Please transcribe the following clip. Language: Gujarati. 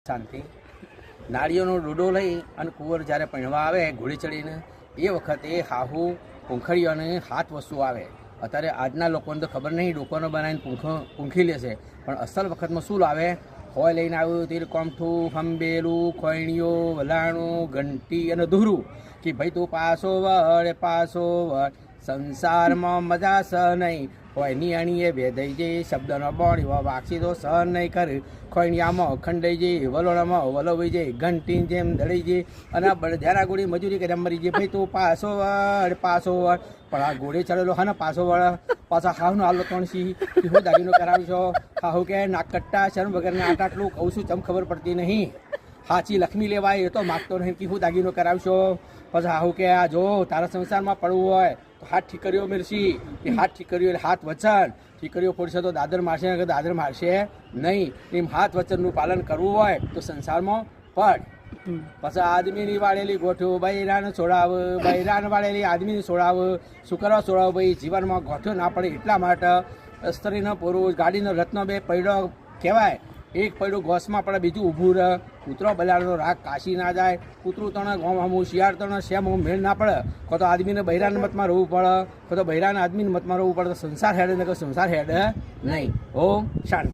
શાંતિ. નાળીઓનો ડોડો લઈ અને કુંવર જ્યારે પણવા આવે ઘોડી ચડીને એ વખતે હાહુ પૂંખડીઓને હાથ વસ્તુ આવે. અત્યારે આજના લોકોને તો ખબર નહીં, ડોકોનો બનાવીને પૂંખી લેશે, પણ અસલ વખતમાં શું લાવે? હોય લઈને આવ્યું તીરકોમઠું, હંબેલું, ખોયણીઓ, વલાણું, ઘંટી અને દોરું કે ભાઈ તું પાછો વળ પાછો વળ, સંસારમાં મજા સ નહીં. કોઈની અણીએ ભેદાઈ જઈ, શબ્દનો બોણી વાક્ષી તો સહન નહીં કરે. ખોઈણિયામાં ખંડાઈ જઈ, વલોણામાં વલોવાઈ જઈ, ઘંટી જેમ દળી જઈ અને બળધ્યારા ગોળી મજૂરી કર્યા મરી જઈ. ભાઈ તું પાછો વળ પાછો વળ, પણ આ ઘોડે ચડેલો હા ને પાછો વળ. પાછા હાવનો હાલો તણસી હું દાગીનો કરાવશો. હાહુ કે નાકટ્ટા શરમ વગરને આટલું કહું છું, ચમ ખબર પડતી નહીં. હાચી લક્ષ્મી લેવાય એ તો માગતો નહીં કે હું દાગીનો કરાવશો. પછી હાહુ કે આ જો તારા સંસારમાં પડવું હોય તો હાથ ઠીકરીઓ મેળશી. એ હાથ ઠીકરીઓ એટલે હાથ વચન. ઠીકરીઓ પડશે તો દાદર મારશે, દાદર મારશે નહીં. એમ હાથ વચનનું પાલન કરવું હોય તો સંસારમાં પડ. પછી આદમીની વાળેલી ગોઠો બૈરાને છોડાવ, બૈરાને વાળેલી આદમીને છોડાવ. શું કરવા છોડાવ ભાઈ? જીવનમાં ગોઠો ના પડે એટલા માટે. સ્ત્રીનો પુરુષ, ગાડીનો રત્નો બે પૈડો કહેવાય. એક પૈડું ઘોસમાં પડે, બીજું ઊભું રહે. કૂતરો બલાડનો રાગ કાશી ના જાય. કૂતરું તણે ગોમ હમું, શિયાળ તણે શેમ હું મેળ ના પડે. કો તો આદમીને બૈરાના મતમાં રહેવું પડે, કો તો બૈરાના આદમીને મતમાં રહેવું પડે. તો સંસાર હેડે ને સંસાર હેડે નહીં. ઓમ શાંતિ.